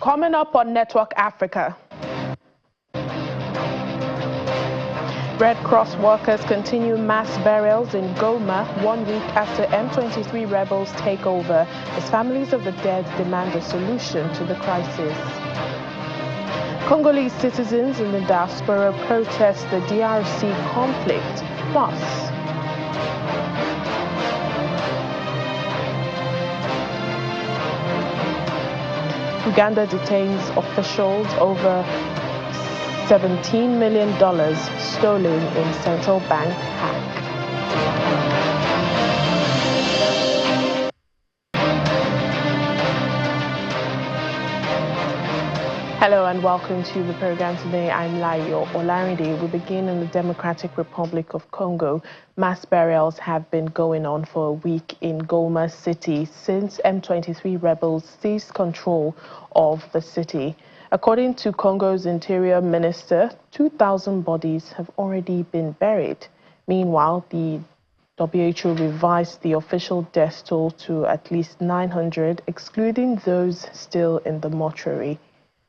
Coming up on Network Africa. Red Cross workers continue mass burials in Goma 1 week after M23 rebels take over, as families of the dead demand a solution to the crisis. Congolese citizens in the diaspora protest the DRC conflict. Plus, Uganda detains officials over $17 million stolen in central bank hack. Hello and welcome to the program today. I'm Layo Olarinde. We begin in the Democratic Republic of Congo. Mass burials have been going on for a week in Goma city since M23 rebels seized control of the city. According to Congo's Interior Minister, 2,000 bodies have already been buried. Meanwhile, the WHO revised the official death toll to at least 900, excluding those still in the mortuary.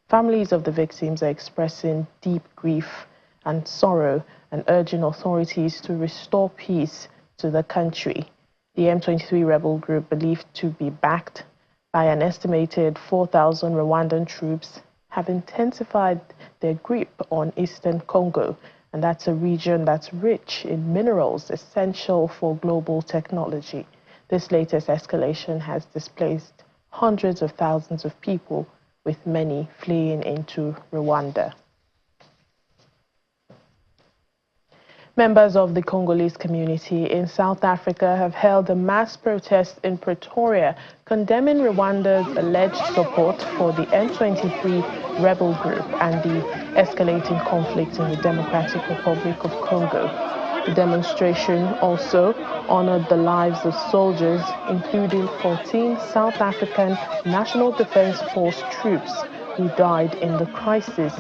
Families of the victims are expressing deep grief and sorrow and urging authorities to restore peace to the country. The M23 rebel group, believed to be backed by an estimated 4,000 Rwandan troops, have intensified their grip on eastern Congo, and that's a region that's rich in minerals essential for global technology. This latest escalation has displaced hundreds of thousands of people, with many fleeing into Rwanda. Members of the Congolese community in South Africa have held a mass protest in Pretoria condemning Rwanda's alleged support for the M23 rebel group and the escalating conflict in the Democratic Republic of Congo. The demonstration also honored the lives of soldiers, including 14 South African National Defense Force troops who died in the crisis.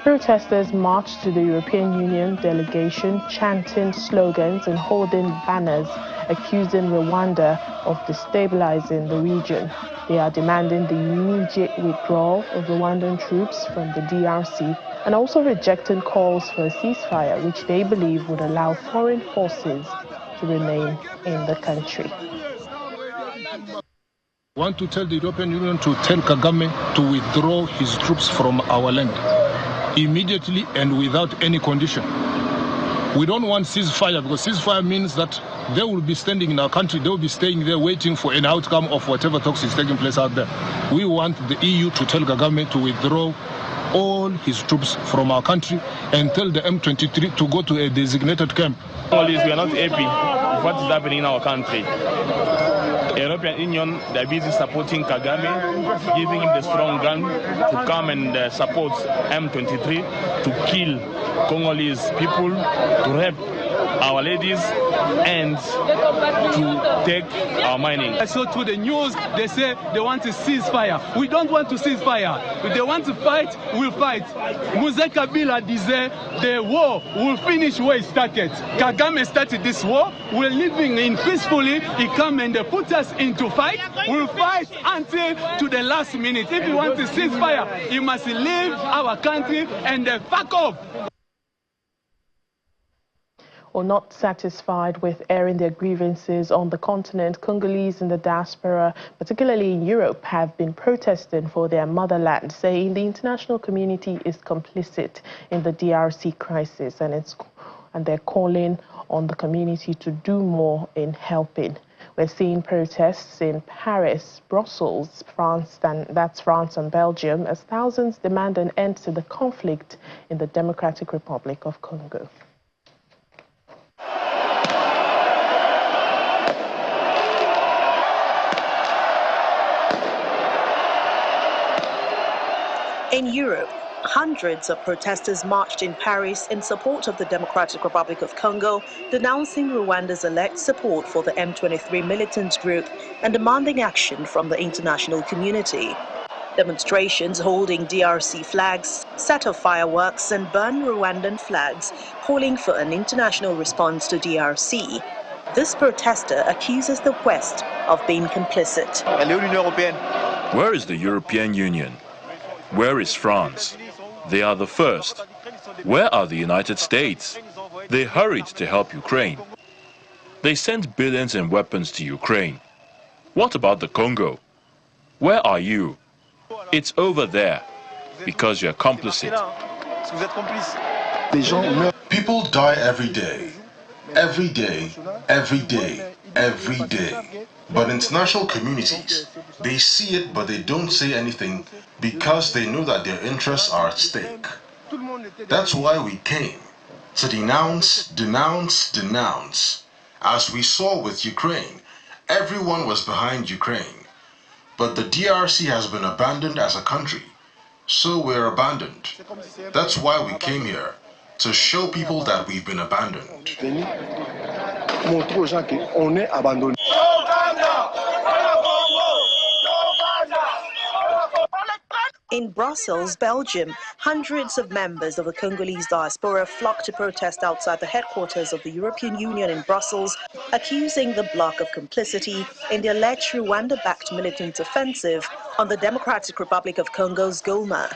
Protesters marched to the European Union delegation, chanting slogans and holding banners accusing Rwanda of destabilizing the region. They are demanding the immediate withdrawal of Rwandan troops from the DRC and also rejecting calls for a ceasefire, which they believe would allow foreign forces to remain in the country. I want to tell the European Union to tell Kagame to withdraw his troops from our land immediately and without any condition. We don't want ceasefire, because ceasefire means that they will be standing in our country, they will be staying there waiting for an outcome of whatever talks is taking place out there. We want the EU to tell Kagame to withdraw all his troops from our country and tell the M23 to go to a designated camp. Congolese, we are not happy with what is happening in our country. The European Union, they are busy supporting Kagame, giving him the strong ground to come and support M23 to kill Congolese people, to rape our ladies, and to take our mining. I saw through the news, they say they want to cease fire. We don't want to cease fire. If they want to fight, we'll fight. Mzee Kabila disait, the war will finish where it started. Kagame started this war. We're living in peacefully. He come and put us into fight. We'll fight until to the last minute. If you want to cease fire, you must leave our country and fuck off. Or not satisfied with airing their grievances on the continent, Congolese in the diaspora, particularly in Europe, have been protesting for their motherland, saying the international community is complicit in the DRC crisis, and they're calling on the community to do more in helping. We're seeing protests in Paris, Brussels, France, that's France and Belgium, as thousands demand an end to the conflict in the Democratic Republic of Congo. In Europe, hundreds of protesters marched in Paris in support of the Democratic Republic of Congo, denouncing Rwanda's alleged support for the M23 militant group and demanding action from the international community. Demonstrations holding DRC flags, set off fireworks and burned Rwandan flags, calling for an international response to DRC. This protester accuses the West of being complicit. Where is the European Union? Where is France? They are the first. Where are the United States? They hurried to help Ukraine. They sent billions in weapons to Ukraine. What about the Congo? Where are you? It's over there, because you're complicit. People die every day. Every day, every day, every day. But international communities, they see it but they don't say anything because they know that their interests are at stake. That's why we came, to denounce, denounce, denounce. As we saw with Ukraine, everyone was behind Ukraine. But the DRC has been abandoned as a country, so we're abandoned. That's why we came here, to show people that we've been abandoned. In Brussels, Belgium, hundreds of members of the Congolese diaspora flocked to protest outside the headquarters of the European Union in Brussels, accusing the bloc of complicity in the alleged Rwanda-backed militant offensive on the Democratic Republic of Congo's Goma.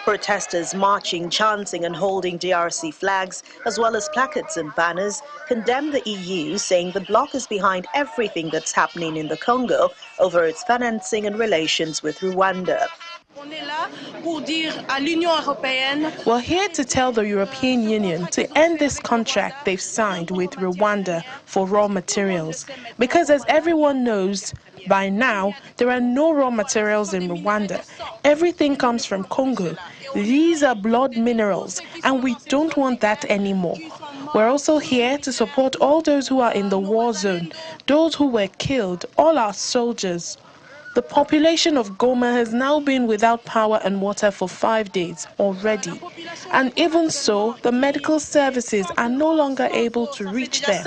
Protesters marching, chanting and holding DRC flags, as well as placards and banners, condemned the EU, saying the bloc is behind everything that's happening in the Congo over its financing and relations with Rwanda. We're here to tell the European Union to end this contract they've signed with Rwanda for raw materials, because as everyone knows, by now, there are no raw materials in Rwanda. Everything comes from Congo. These are blood minerals, and we don't want that anymore. We're also here to support all those who are in the war zone, those who were killed, all our soldiers. The population of Goma has now been without power and water for 5 days already. And even so, the medical services are no longer able to reach there.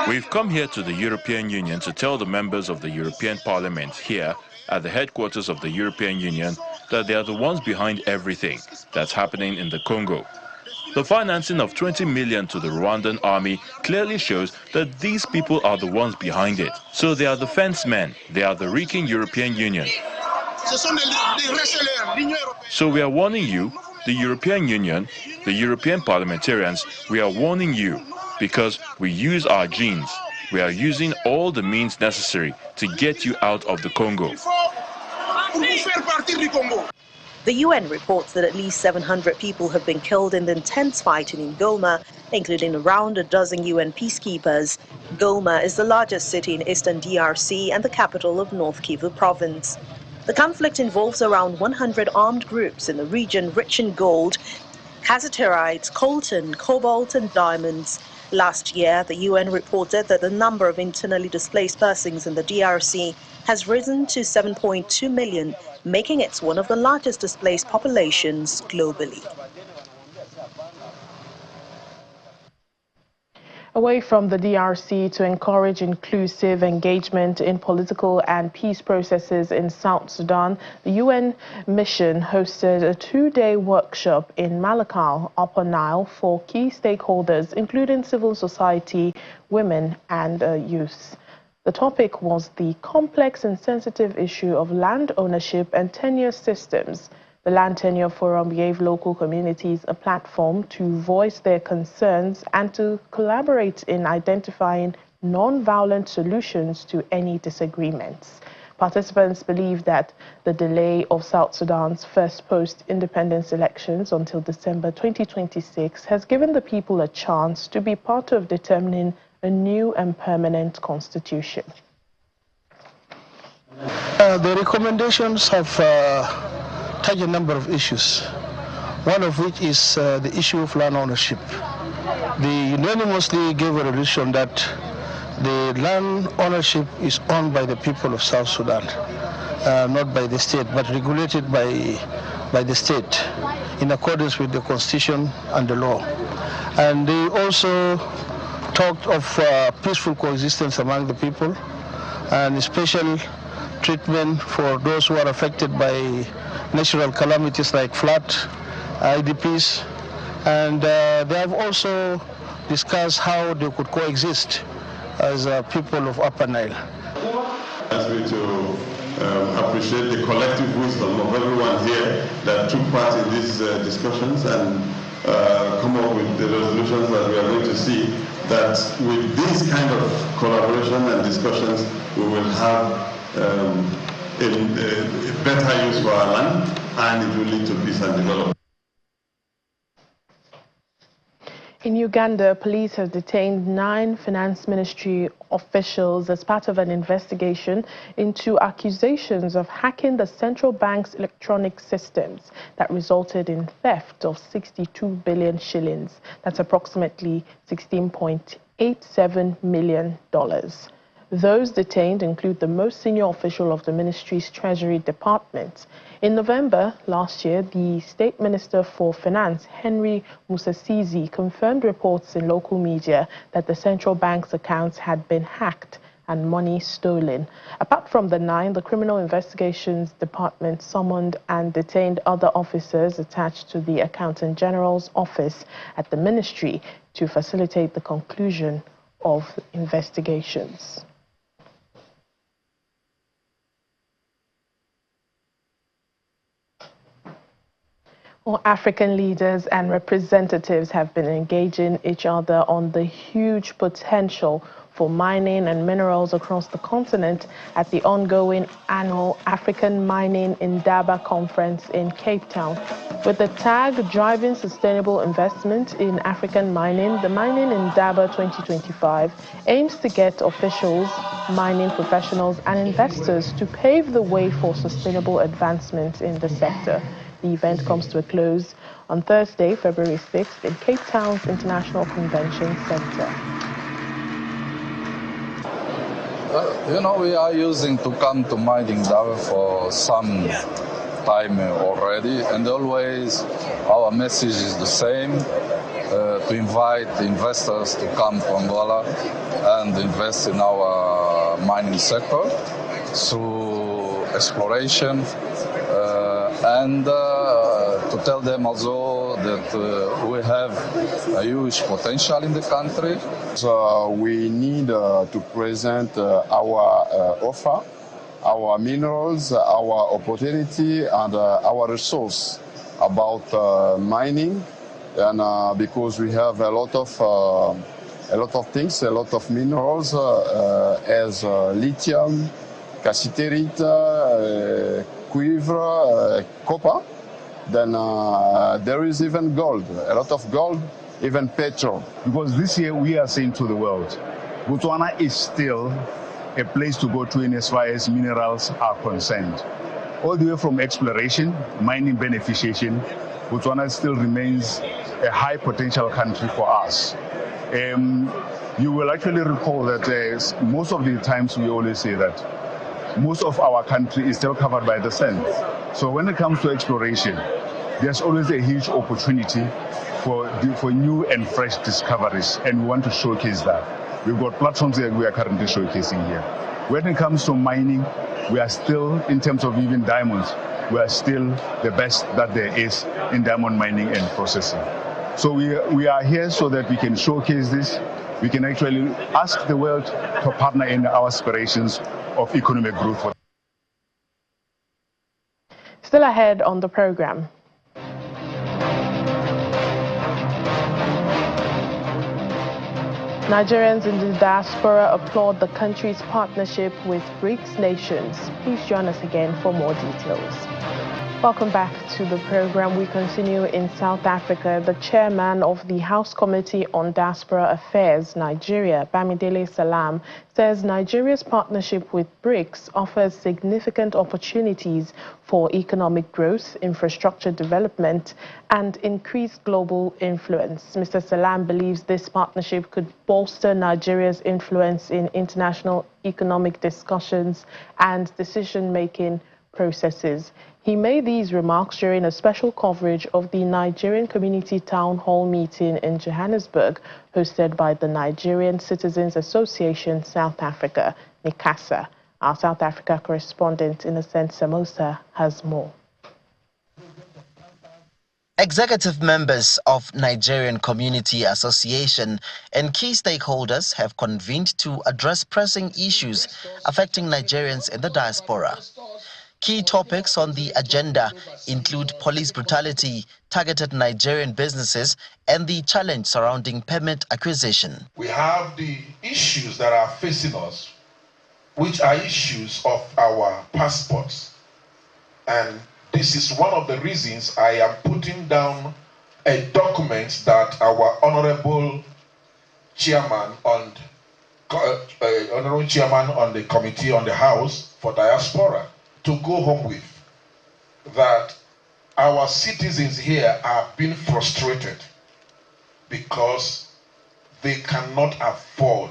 We've come here to the European Union to tell the members of the European Parliament here at the headquarters of the European Union that they are the ones behind everything that's happening in the Congo. The financing of 20 million to the Rwandan army clearly shows that these people are the ones behind it. So they are the fencemen, they are the reeking European Union. So we are warning you, the European Union, the European parliamentarians, we are warning you because we use our genes. We are using all the means necessary to get you out of the Congo. The UN reports that at least 700 people have been killed in the intense fighting in Goma, including around a dozen UN peacekeepers. Goma is the largest city in eastern DRC and the capital of North Kivu province. The conflict involves around 100 armed groups in the region rich in gold, cassiterite, coltan, cobalt and diamonds. Last year, the UN reported that the number of internally displaced persons in the DRC has risen to 7.2 million, making it one of the largest displaced populations globally. Away from the DRC to encourage inclusive engagement in political and peace processes in South Sudan, the UN mission hosted a 2-day workshop in Malakal, Upper Nile, for key stakeholders, including civil society, women and youth. The topic was the complex and sensitive issue of land ownership and tenure systems. The Land Tenure Forum gave local communities a platform to voice their concerns and to collaborate in identifying non-violent solutions to any disagreements. Participants believe that the delay of South Sudan's first post-independence elections until December 2026 has given the people a chance to be part of determining a new and permanent constitution. The recommendations have touched a number of issues, one of which is the issue of land ownership. They unanimously gave a resolution that the land ownership is owned by the people of South Sudan, not by the state, but regulated by the state in accordance with the constitution and the law. And they also talked of peaceful coexistence among the people and special treatment for those who are affected by natural calamities like flood, IDPs, and they have also discuss how they could coexist as people of Upper Nile. Ask me to appreciate the collective wisdom of everyone here that took part in these discussions and come up with the resolutions that we are going to see, that with this kind of collaboration and discussions, we will have a better use for our land, and it will lead to peace and development. In Uganda, police have detained 9 finance ministry officials as part of an investigation into accusations of hacking the central bank's electronic systems that resulted in theft of 62 billion shillings. That's approximately $16.87 million. Those detained include the most senior official of the ministry's Treasury Department. In November last year, the State Minister for Finance, Henry Musasizi, confirmed reports in local media that the central bank's accounts had been hacked and money stolen. Apart from the 9, the Criminal Investigations Department summoned and detained other officers attached to the Accountant General's office at the ministry to facilitate the conclusion of investigations. African leaders and representatives have been engaging each other on the huge potential for mining and minerals across the continent at the ongoing annual African Mining in Daba conference in Cape Town. With the tag Driving Sustainable Investment in African Mining, the Mining in Daba 2025 aims to get officials, mining professionals and investors to pave the way for sustainable advancement in the sector. The event comes to a close on Thursday, February 6th in Cape Town's International Convention Center. We are using to come to Mining Daba for some time already, and always our message is the same, to invite investors to come to Angola and invest in our mining sector through exploration, and to tell them also that we have a huge potential in the country. So we need to present our offer, our minerals, our opportunity, and our resource about mining, and because we have a lot of things, a lot of minerals, as lithium, cassiterite, quiver, copper. Then there is even gold, a lot of gold, even petrol. Because this year we are saying to the world, Botswana is still a place to go to in as far as minerals are concerned. All the way from exploration, mining, beneficiation, Botswana still remains a high potential country for us. You will actually recall that most of the times we always say that most of our country is still covered by the sand. So when it comes to exploration, there's always a huge opportunity for new and fresh discoveries, and we want to showcase that. We've got platforms that we are currently showcasing here. When it comes to mining, we are still, in terms of even diamonds, we are still the best that there is in diamond mining and processing. So we are here so that we can showcase this. We can actually ask the world to partner in our aspirations of economic growth. Still ahead on the program. Nigerians in the diaspora applaud the country's partnership with BRICS nations. Please join us again for more details. Welcome back to the program. We continue in South Africa. The chairman of the House Committee on Diaspora Affairs, Nigeria, Bamidele Salam, says Nigeria's partnership with BRICS offers significant opportunities for economic growth, infrastructure development, and increased global influence. Mr. Salam believes this partnership could bolster Nigeria's influence in international economic discussions and decision-making processes. He made these remarks during a special coverage of the Nigerian Community Town Hall meeting in Johannesburg, hosted by the Nigerian Citizens Association South Africa, NICASA. Our South Africa correspondent, Innocent Samosa, has more. Executive members of Nigerian Community Association and key stakeholders have convened to address pressing issues affecting Nigerians in the diaspora. Key topics on the agenda include police brutality, targeted Nigerian businesses, and the challenge surrounding permit acquisition. We have the issues that are facing us, which are issues of our passports. And this is one of the reasons I am putting down a document that our honorable chairman on the committee on the House for Diaspora to go home with, that our citizens here are being frustrated because they cannot afford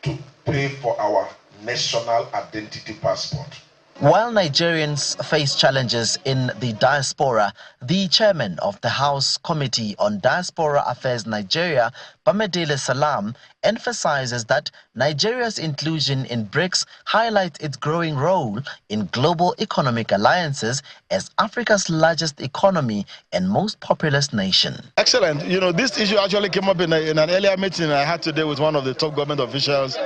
to pay for our national identity passport. While Nigerians face challenges in the diaspora, the chairman of the House Committee on Diaspora Affairs Nigeria, Bamidele Salam, emphasizes that Nigeria's inclusion in BRICS highlights its growing role in global economic alliances as Africa's largest economy and most populous nation. Excellent. You know, this issue actually came up in an earlier meeting I had today with one of the top government officials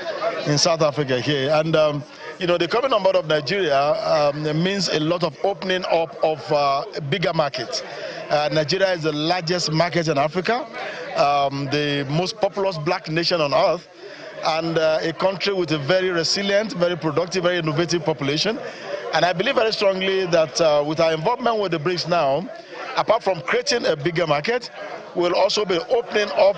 in South Africa here. And you know, the coming on board of Nigeria means a lot of opening up of bigger markets. Nigeria is the largest market in Africa, the most populous black nation on earth, and a country with a very resilient, very productive, very innovative population. And I believe very strongly that with our involvement with the BRICS now, apart from creating a bigger market, we'll also be opening up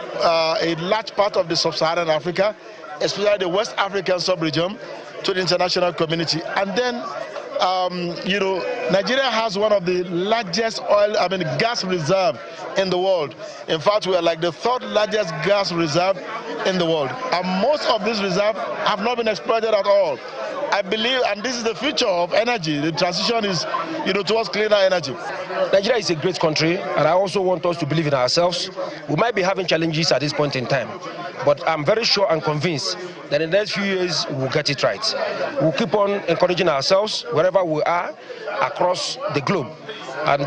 a large part of the sub-Saharan Africa, especially the West African sub-region, to the international community. And then, you know, Nigeria has one of the largest gas reserve in the world. In fact, we are like the third largest gas reserve in the world. And most of these reserves have not been exploited at all. I believe, and this is the future of energy, the transition is, you know, towards cleaner energy. Nigeria is a great country, and I also want us to believe in ourselves. We might be having challenges at this point in time, but I'm very sure and convinced that in the next few years, we'll get it right. We'll keep on encouraging ourselves wherever we are across the globe. And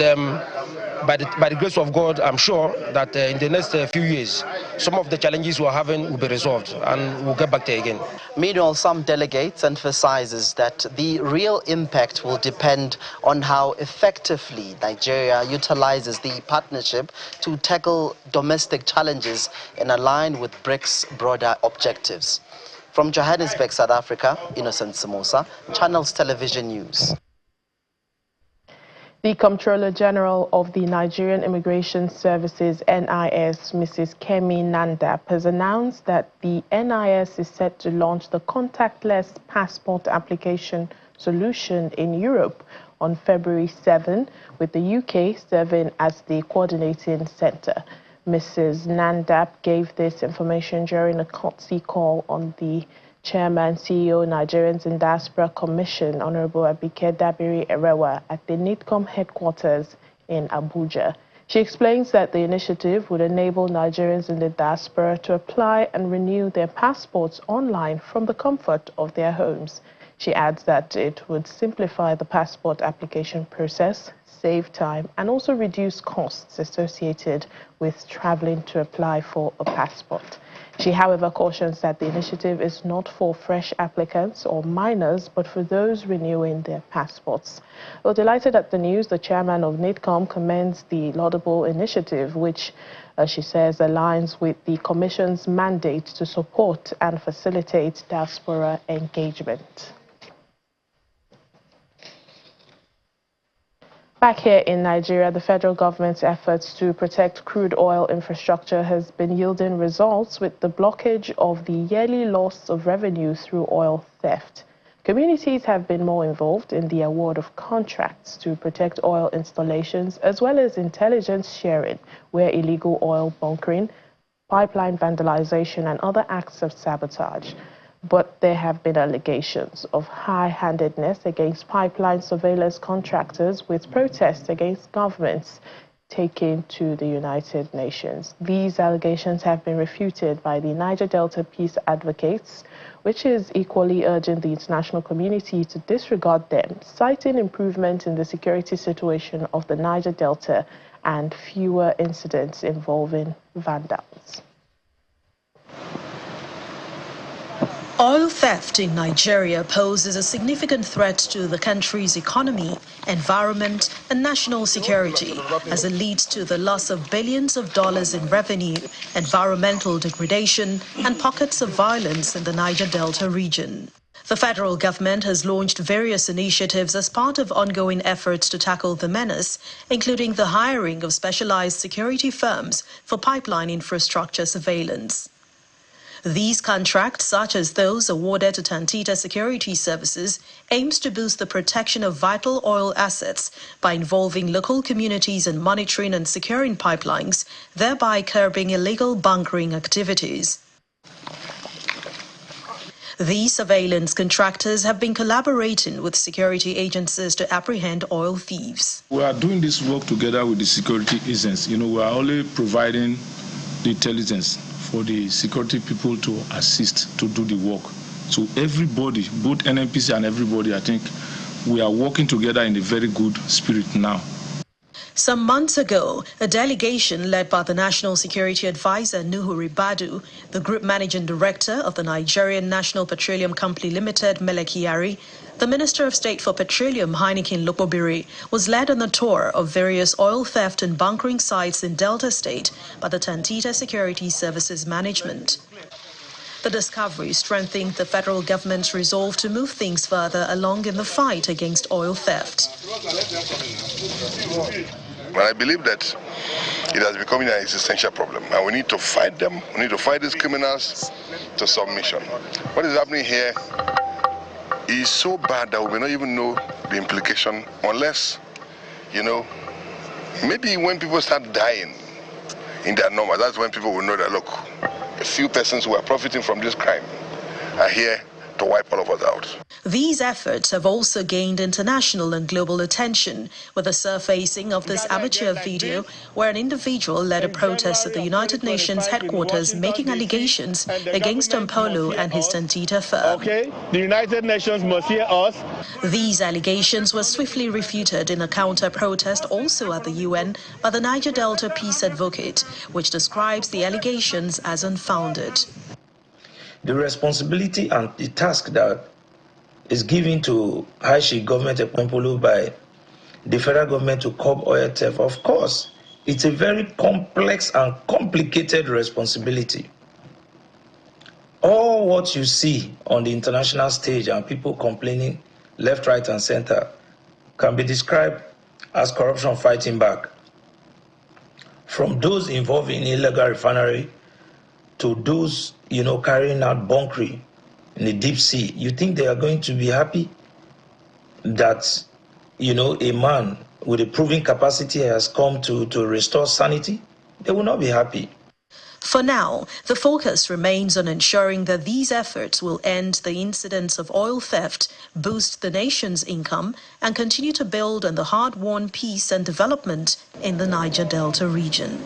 by the grace of God, I'm sure that in the next few years, some of the challenges we're having will be resolved and we'll get back there again. Meanwhile, some delegates emphasizes that the real impact will depend on how effectively Nigeria utilizes the partnership to tackle domestic challenges and align with BRICS' broader objectives. From Johannesburg, South Africa, Innocent Samosa, Channels Television News. The Comptroller General of the Nigerian Immigration Services, NIS, Mrs. Kemi Nandap, has announced that the NIS is set to launch the contactless passport application solution in Europe on February 7, with the UK serving as the coordinating center. Mrs. Nandap gave this information during a courtesy call on the Chairman, CEO, Nigerians in Diaspora Commission, Honorable Abike Dabiri Erewa, at the NITCOM headquarters in Abuja. She explains that the initiative would enable Nigerians in the diaspora to apply and renew their passports online from the comfort of their homes. She adds that it would simplify the passport application process, save time, and also reduce costs associated with traveling to apply for a passport. She, however, cautions that the initiative is not for fresh applicants or minors, but for those renewing their passports. Well, delighted at the news, the chairman of NITCOM commends the laudable initiative, which she says aligns with the Commission's mandate to support and facilitate diaspora engagement. Back here in Nigeria, the federal government's efforts to protect crude oil infrastructure has been yielding results with the blockage of the yearly loss of revenue through oil theft. Communities have been more involved in the award of contracts to protect oil installations, as well as intelligence sharing, where illegal oil bunkering, pipeline vandalization, and other acts of sabotage. But there have been allegations of high-handedness against pipeline surveillance contractors, with protests against governments taken to the United Nations. These allegations have been refuted by the Niger Delta Peace Advocates, which is equally urging the international community to disregard them, citing improvement in the security situation of the Niger Delta and fewer incidents involving vandals. Oil theft in Nigeria poses a significant threat to the country's economy, environment, and national security, as it leads to the loss of billions of dollars in revenue, environmental degradation, and pockets of violence in the Niger Delta region. The federal government has launched various initiatives as part of ongoing efforts to tackle the menace, including the hiring of specialized security firms for pipeline infrastructure surveillance. These contracts, such as those awarded to Tantita Security Services, aims to boost the protection of vital oil assets by involving local communities in monitoring and securing pipelines, thereby curbing illegal bunkering activities. These surveillance contractors have been collaborating with security agencies to apprehend oil thieves. We are doing this work together with the security agents. We are only providing the intelligence for the security people to assist to do the work. So everybody, both NNPC and everybody, I think we are working together in a very good spirit now. Some months ago, a delegation led by the National Security Advisor Nuhu Ribadu, the Group Managing Director of the Nigerian National Petroleum Company Limited, Melekiyari, the Minister of State for Petroleum, Heineken Lokobiri, was led on a tour of various oil theft and bunkering sites in Delta State by the Tantita Security Services Management. The discovery strengthened the federal government's resolve to move things further along in the fight against oil theft. But I believe that it has become an existential problem, and we need to fight them. We need to fight these criminals to submission. What is happening here is so bad that we may not even know the implication unless, maybe when people start dying in their number, that's when people will know that, look, a few persons who are profiting from this crime are here to wipe all of us out. These efforts have also gained international and global attention, with the surfacing of this amateur video where an individual led a protest at the United Nations headquarters making allegations against Ompolo and his Tantita firm. Okay, the United Nations must hear us. These allegations were swiftly refuted in a counter-protest also at the UN by the Niger Delta Peace Advocate, which describes the allegations as unfounded. The responsibility and the task that is given to High Chief Government of Ompolo by the federal government to curb oil theft, of course, it's a very complex and complicated responsibility. All what you see on the international stage and people complaining left, right, and center can be described as corruption fighting back. From those involved in illegal refinery to those, carrying out bunkering in the deep sea, you think they are going to be happy that, a man with a proven capacity has come to restore sanity? They will not be happy. For now, the focus remains on ensuring that these efforts will end the incidents of oil theft, boost the nation's income, and continue to build on the hard-won peace and development in the Niger Delta region.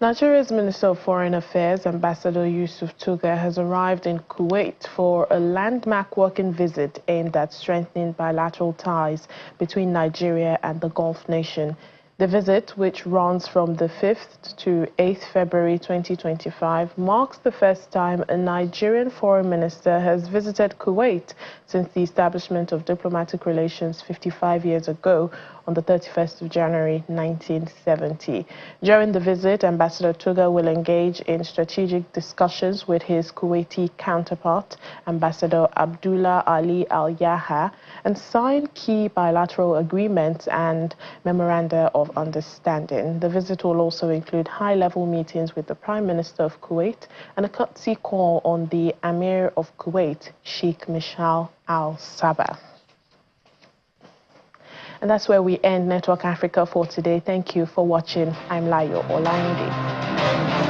Nigeria's Minister of Foreign Affairs, Ambassador Yusuf Tuga, has arrived in Kuwait for a landmark working visit aimed at strengthening bilateral ties between Nigeria and the Gulf nation. The visit, which runs from the 5th to 8th February 2025, marks the first time a Nigerian foreign minister has visited Kuwait since the establishment of diplomatic relations 55 years ago on the 31st of January 1970. During the visit, Ambassador Tuga will engage in strategic discussions with his Kuwaiti counterpart, Ambassador Abdullah Ali Al-Yaha, and sign key bilateral agreements and memoranda of understanding. The visit will also include high-level meetings with the Prime Minister of Kuwait and a courtesy call on the Emir of Kuwait, Sheikh Mishal Al-Sabah. And that's where we end Network Africa for today. Thank you for watching. I'm Layo Olayinde.